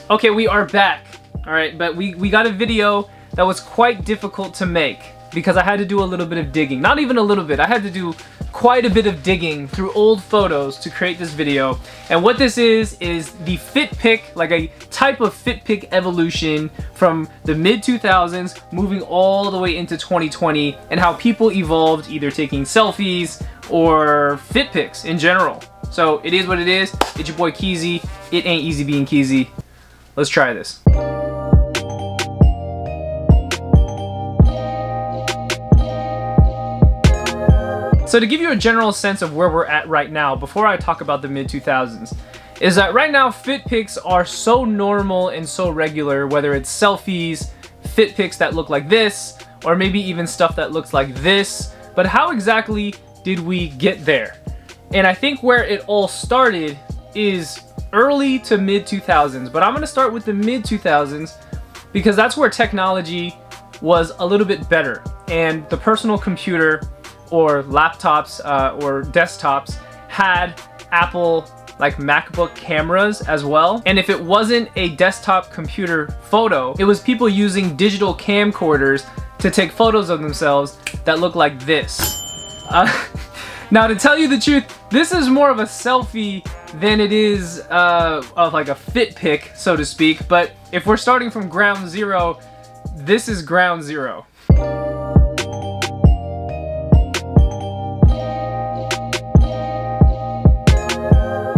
Okay, we are back. Alright, but we got a video that was quite difficult to make because I had to do a little bit of digging. Not even a little bit, I had to do quite a bit of digging through old photos to create this video. And what this is the Fit Pic, like a type of Fit Pic evolution from the mid-2000s moving all the way into 2020, and how people evolved either taking selfies or fit pics in general. So it is what it is. It's your boy Keezy. It ain't easy being Keezy. Let's try this. So to give you a general sense of where we're at right now, before I talk about the mid-2000s, is that right now fit pics are so normal and so regular, whether it's selfies, fit pics that look like this, or maybe even stuff that looks like this. But how exactly did we get there? And I think where it all started is early to mid-2000s, but I'm gonna start with the mid-2000s because that's where technology was a little bit better, and the personal computer or laptops or desktops had Apple like MacBook cameras as well. And if it wasn't a desktop computer photo, it was people using digital camcorders to take photos of themselves that look like this. Now to tell you the truth, this is more of a selfie than it is of like a fit pic, so to speak. But if we're starting from ground zero, this is ground zero.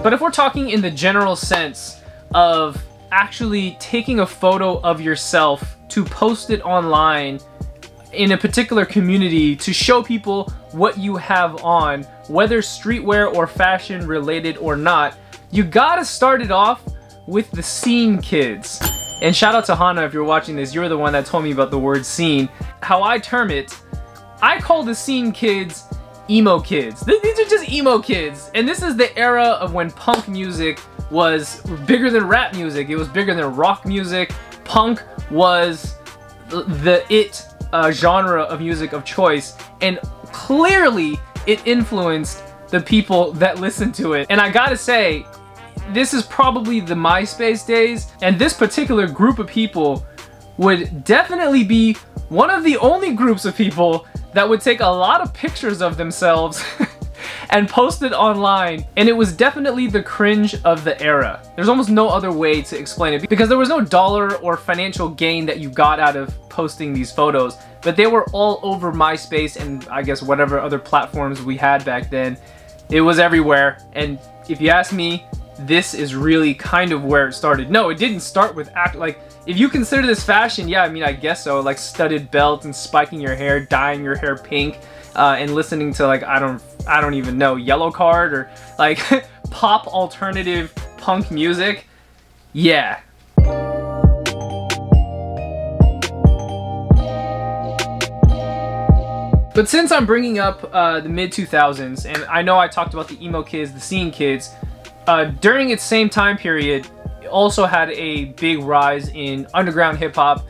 But if we're talking in the general sense of actually taking a photo of yourself to post it online in a particular community to show people what you have on, whether streetwear or fashion related or not, you gotta start it off with the scene kids. And shout out to Hannah if you're watching this, you're the one that told me about the word scene. How I term it, I call the scene kids emo kids. These are just emo kids. And this is the era of when punk music was bigger than rap music. It was bigger than rock music. Punk was the genre of music of choice, and clearly it influenced the people that listened to it. And I gotta say, this is probably the MySpace days, and this particular group of people would definitely be one of the only groups of people that would take a lot of pictures of themselves and post it online. And it was definitely the cringe of the era. There's almost no other way to explain it because there was no dollar or financial gain that you got out of posting these photos, but they were all over MySpace and I guess whatever other platforms we had back then. It was everywhere. And if you ask me, this is really kind of where it started. No, it didn't start with like, if you consider this fashion, yeah, I mean, I guess so. Like studded belts and spiking your hair, dyeing your hair pink, and listening to like, I don't even know, Yellow Card or like pop alternative punk music. Yeah. But since I'm bringing up the mid-2000s, and I know I talked about the emo kids, the scene kids, during its same time period, it also had a big rise in underground hip-hop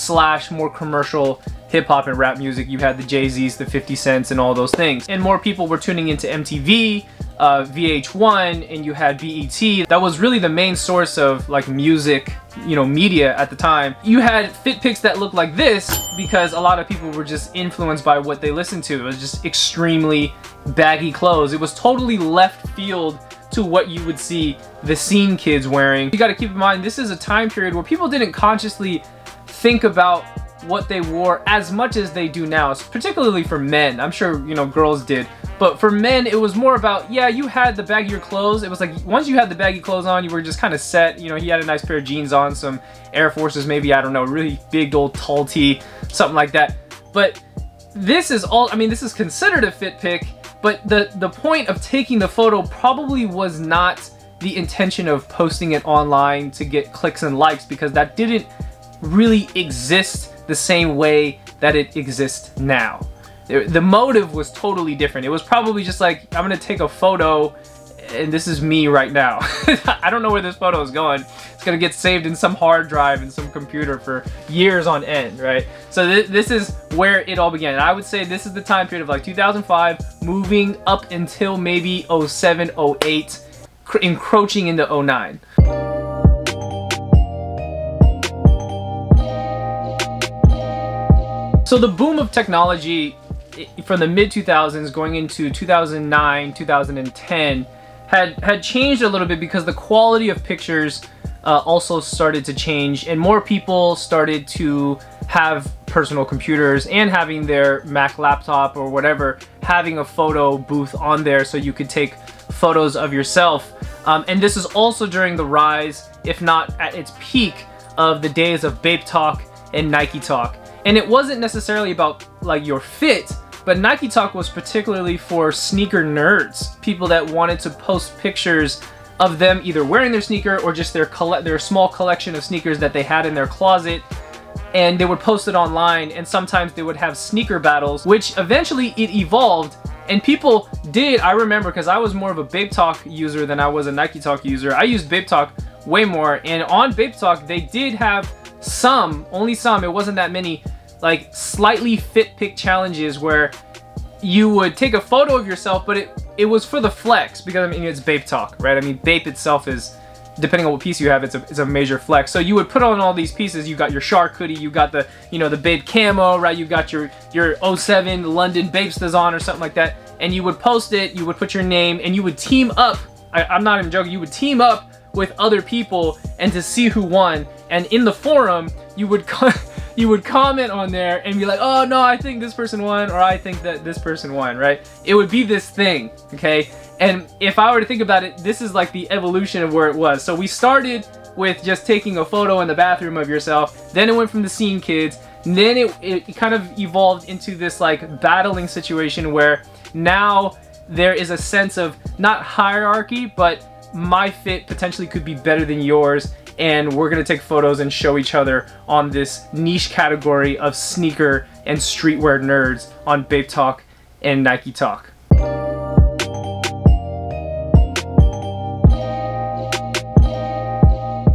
/ more commercial hip-hop and rap music. You had the Jay-Z's, the 50 Cents, and all those things. And more people were tuning into MTV, VH1, and you had BET. That was really the main source of like music, you know, media at the time. You had fit pics that looked like this because a lot of people were just influenced by what they listened to. It was just extremely baggy clothes. It was totally left field to what you would see the scene kids wearing. You gotta keep in mind, this is a time period where people didn't consciously think about what they wore as much as they do now, particularly for men. I'm sure, you know, girls did. But for men, it was more about, yeah, you had the baggier clothes. It was like, once you had the baggy clothes on, you were just kind of set. You know, he had a nice pair of jeans on, some Air Forces, maybe, I don't know, really big old tall tee, something like that. But this is all, I mean, this is considered a fit pic, but the point of taking the photo probably was not the intention of posting it online to get clicks and likes, because that didn't really exist the same way that it exists now. The motive was totally different. It was probably just like, I'm gonna take a photo and this is me right now. I don't know where this photo is going. It's gonna get saved in some hard drive in some computer for years on end, right? So this is where it all began. And I would say this is the time period of like 2005, moving up until maybe 07, 08, encroaching into 09. So the boom of technology from the mid-2000s going into 2009, 2010 had changed a little bit because the quality of pictures also started to change, and more people started to have personal computers and having their Mac laptop or whatever, having a photo booth on there so you could take photos of yourself. And this is also during the rise, if not at its peak, of the days of Bape Talk and Nike Talk. And it wasn't necessarily about like your fit, but Nike Talk was particularly for sneaker nerds, people that wanted to post pictures of them either wearing their sneaker or just their small collection of sneakers that they had in their closet, and they would post it online, and sometimes they would have sneaker battles, which eventually it evolved. And people did, I remember, because I was more of a Bape Talk user than I was a Nike Talk user. I used Bape Talk way more, and on Bape Talk they did have some, only some, it wasn't that many, like slightly fit pic challenges where you would take a photo of yourself, but it was for the flex, because I mean it's Bape Talk, right? I mean Bape itself is, depending on what piece you have, it's a major flex. So you would put on all these pieces. You got your shark hoodie, you got the, you know, the Bape camo, right? You got your 07 London Bapestas on or something like that, and you would post it, you would put your name, and you would team up. I'm not even joking, you would team up with other people and to see who won. And in the forum, you would comment on there and be like, oh no, I think this person won, or I think that this person won, right? It would be this thing, okay? And if I were to think about it, this is like the evolution of where it was. So we started with just taking a photo in the bathroom of yourself, then it went from the scene kids, and then it kind of evolved into this like battling situation where now there is a sense of not hierarchy, but my fit potentially could be better than yours, and we're gonna take photos and show each other on this niche category of sneaker and streetwear nerds on Bape Talk and Nike Talk.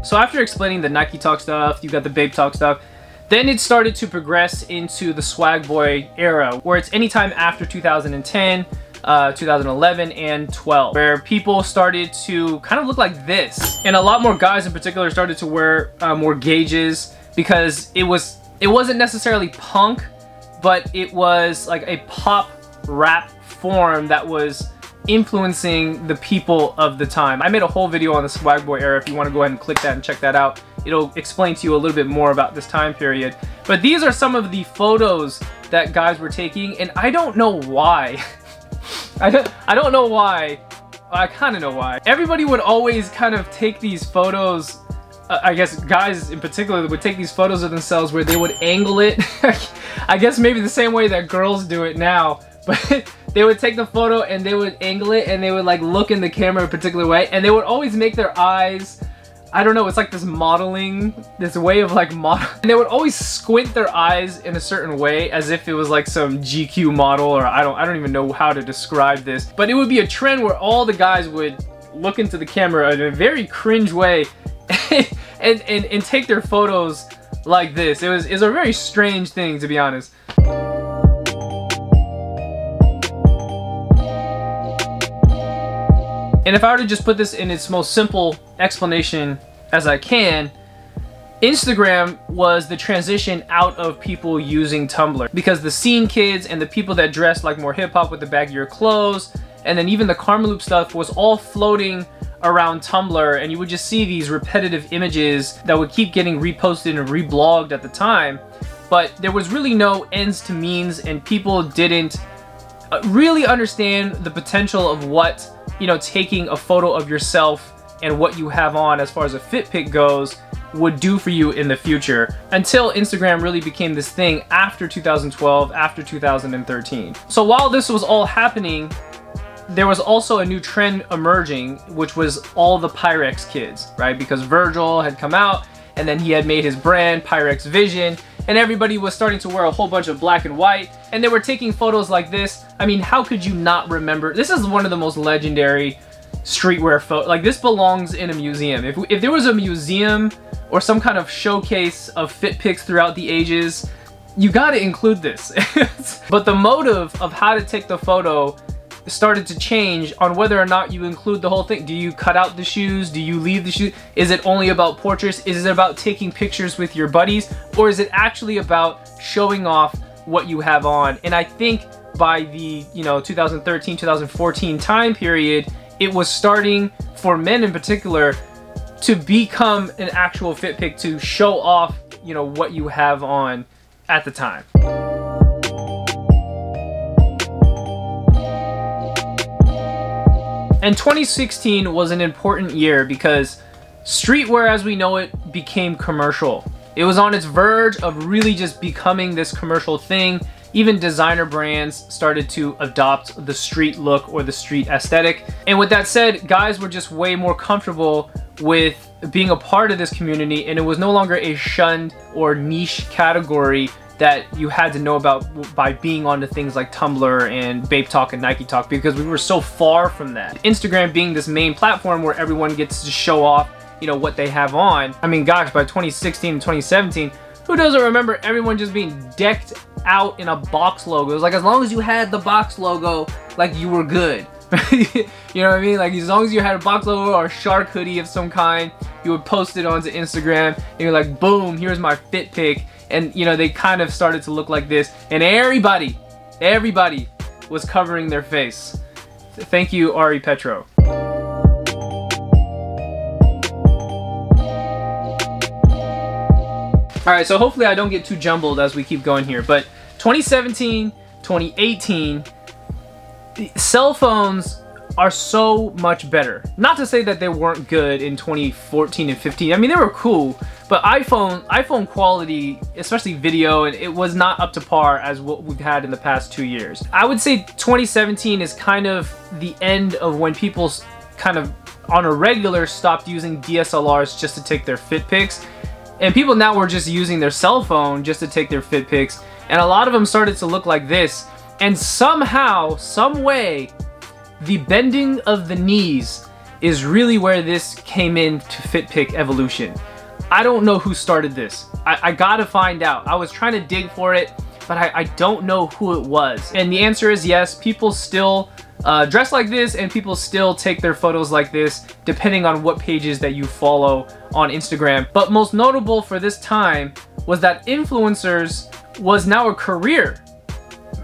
So after explaining the Nike Talk stuff, you got the Bape Talk stuff, then it started to progress into the swag boy era, where it's anytime after 2010, 2011 and 12, where people started to kind of look like this, and a lot more guys in particular started to wear more gauges, because it wasn't necessarily punk, but it was like a pop rap form that was influencing the people of the time. I made a whole video on the swag boy era. If you want to go ahead and click that and check that out, it'll explain to you a little bit more about this time period. But these are some of the photos that guys were taking, and I don't know why. I don't know why. I kind of know why. Everybody would always kind of take these photos, I guess guys in particular would take these photos of themselves where they would angle it. I guess maybe the same way that girls do it now, but they would take the photo and they would angle it and they would like look in the camera a particular way, and they would always make their eyes, I don't know, it's like this modeling, this way of like model, and they would always squint their eyes in a certain way as if it was like some GQ model, or I don't even know how to describe this, but it would be a trend where all the guys would look into the camera in a very cringe way and take their photos like this. It was a very strange thing, to be honest. And if I were to just put this in its most simple explanation as I can, Instagram was the transition out of people using Tumblr, because the scene kids and the people that dressed like more hip-hop with the baggier clothes, and then even the Karma Loop stuff was all floating around Tumblr, and you would just see these repetitive images that would keep getting reposted and reblogged at the time, but there was really no ends to means, and people didn't really understand the potential of what, you know, taking a photo of yourself and what you have on as far as a fit pic goes would do for you in the future, until Instagram really became this thing after 2012, after 2013. So while this was all happening, there was also a new trend emerging, which was all the Pyrex kids, right? Because Virgil had come out, and then he had made his brand, Pyrex Vision, and everybody was starting to wear a whole bunch of black and white, and they were taking photos like this. I mean, how could you not remember? This is one of the most legendary streetwear photos. Like, this belongs in a museum. If there was a museum or some kind of showcase of fit pics throughout the ages, you gotta include this. But the motive of how to take the photo started to change on whether or not you include the whole thing. Do you cut out the shoes? Do you leave the shoes? Is it only about portraits? Is it about taking pictures with your buddies? Or is it actually about showing off what you have on. And I think by the 2013, 2014 time period, it was starting for men in particular to become an actual fit pic, to show off what you have on at the time. And 2016 was an important year because streetwear as we know it became commercial. It was on its verge of really just becoming this commercial thing. Even designer brands started to adopt the street look or the street aesthetic. And with that said, guys were just way more comfortable with being a part of this community, and it was no longer a shunned or niche category that you had to know about by being onto things like Tumblr and Bape Talk and Nike Talk, because we were so far from that. Instagram being this main platform where everyone gets to show off what they have on. I mean, gosh, by 2016 and 2017, who doesn't remember everyone just being decked out in a box logo? It was like, as long as you had the box logo, like, you were good. You know what I mean? Like, as long as you had a box logo or a shark hoodie of some kind, you would post it onto Instagram and you're like, boom, here's my fit pic. And they kind of started to look like this, and everybody was covering their face. Thank you, Ari Petro. Alright, so hopefully I don't get too jumbled as we keep going here, but 2017, 2018, cell phones are so much better. Not to say that they weren't good in 2014 and 15. I mean, they were cool, but iPhone quality, especially video, and it was not up to par as what we've had in the past 2 years. I would say 2017 is kind of the end of when people kind of on a regular stopped using DSLRs just to take their fit pics. And people now were just using their cell phone just to take their fit pics. And a lot of them started to look like this. And somehow, some way, the bending of the knees is really where this came in to Fit Pic Evolution. I don't know who started this. I gotta find out. I was trying to dig for it, but I don't know who it was. And the answer is yes, people still dress like this, and people still take their photos like this, depending on what pages that you follow on Instagram. But most notable for this time was that influencers was now a career.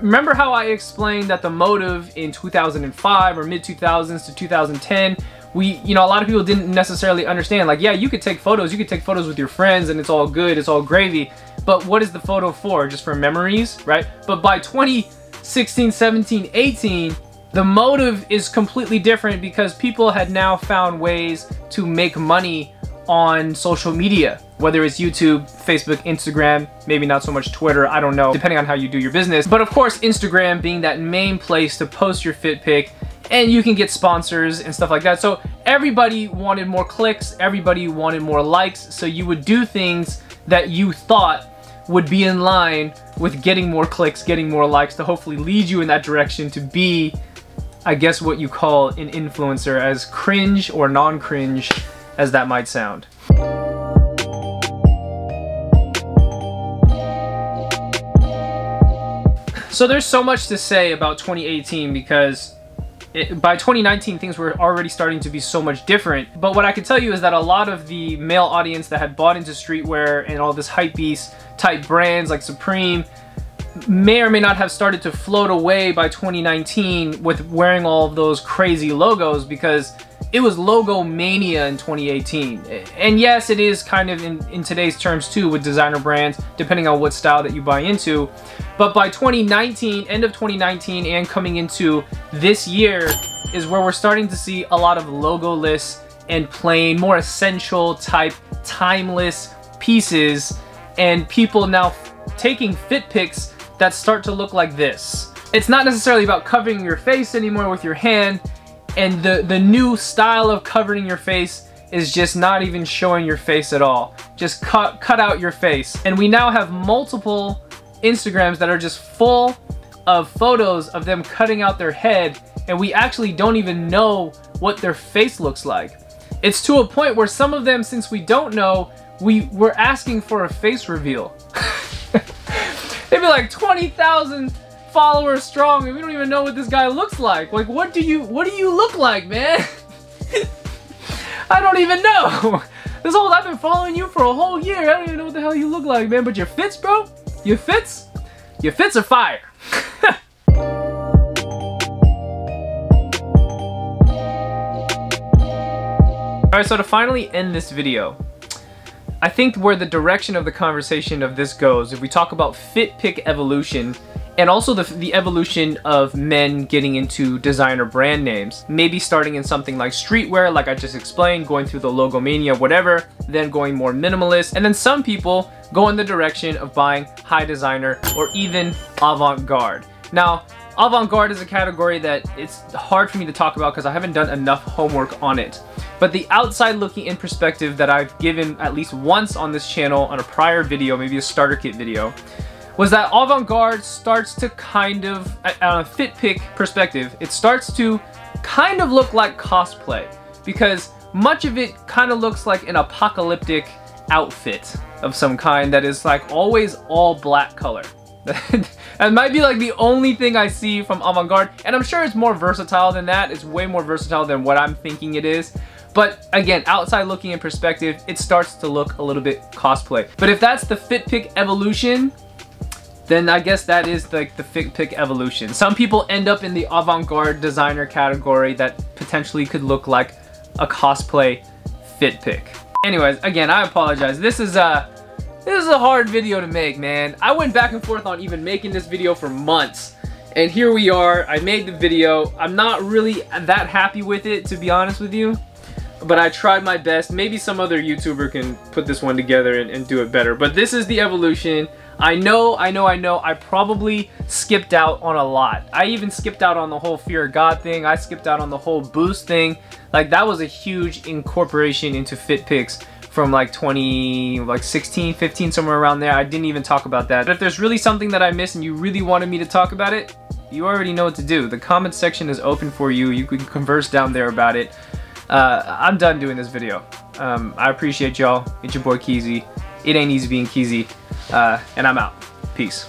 Remember how I explained that the motive in 2005 or mid-2000s to 2010, a lot of people didn't necessarily understand, like, yeah, you could take photos with your friends and it's all good, it's all gravy, but what is the photo for? Just for memories, right? But by 2016, 17, 18, the motive is completely different because people had now found ways to make money on social media, whether it's YouTube, Facebook, Instagram, maybe not so much Twitter, I don't know, depending on how you do your business. But of course, Instagram being that main place to post your fit pic, and you can get sponsors and stuff like that. So everybody wanted more clicks, everybody wanted more likes, so you would do things that you thought would be in line with getting more clicks, getting more likes, to hopefully lead you in that direction to be, I guess, what you call an influencer, as cringe or non-cringe as that might sound. So there's so much to say about 2018 because by 2019 things were already starting to be so much different. But what I can tell you is that a lot of the male audience that had bought into streetwear and all this hypebeast type brands like Supreme may or may not have started to float away by 2019 with wearing all of those crazy logos, because it was logo mania in 2018. And yes, it is kind of in today's terms too with designer brands, depending on what style that you buy into. But by 2019, end of 2019 and coming into this year is where we're starting to see a lot of logo-less and plain, more essential type, timeless pieces, and people now taking fit pics that start to look like this. It's not necessarily about covering your face anymore with your hand, and the new style of covering your face is just not even showing your face at all. Just cut out your face. And we now have multiple Instagrams that are just full of photos of them cutting out their head, and we actually don't even know what their face looks like. It's to a point where some of them, since we don't know, we're asking for a face reveal. They'd be like 20,000 followers strong and we don't even know what this guy looks like. Like, what do you look like, man? I don't even know. I've been following you for a whole year. I don't even know what the hell you look like, man. But your fits, bro? Your fits? your fits are fire. Alright, so to finally end this video, I think where the direction of the conversation of this goes, if we talk about Fit Pic Evolution, and also the evolution of men getting into designer brand names, maybe starting in something like streetwear, like I just explained, going through the logomania, whatever, then going more minimalist, and then some people go in the direction of buying high designer or even avant-garde. Now, avant-garde is a category that it's hard for me to talk about because I haven't done enough homework on it. But the outside looking in perspective that I've given at least once on this channel on a prior video, maybe a starter kit video, was that avant-garde starts to kind of, on a Fit Pic perspective, it starts to kind of look like cosplay because much of it kind of looks like an apocalyptic outfit of some kind that is like always all black color. That might be like the only thing I see from avant-garde, and I'm sure it's more versatile than that. It's way more versatile than what I'm thinking it is. But again, outside looking in perspective, it starts to look a little bit cosplay. But if that's the Fit Pic Evolution, then I guess that is like the Fit Pic Evolution. Some people end up in the avant-garde designer category that potentially could look like a cosplay Fit Pic. Anyways, again, I apologize. This is a hard video to make, man. I went back and forth on even making this video for months. And here we are, I made the video. I'm not really that happy with it, to be honest with you. But I tried my best. Maybe some other YouTuber can put this one together and do it better. But this is the evolution. I know, I probably skipped out on a lot. I even skipped out on the whole Fear of God thing. I skipped out on the whole boost thing. Like, that was a huge incorporation into Fit Pics from like 16, 15, somewhere around there. I didn't even talk about that. But if there's really something that I missed and you really wanted me to talk about it, you already know what to do. The comment section is open for you. You can converse down there about it. I'm done doing this video. I appreciate y'all. It's your boy Keezy. It ain't easy being Keezy. And I'm out. Peace.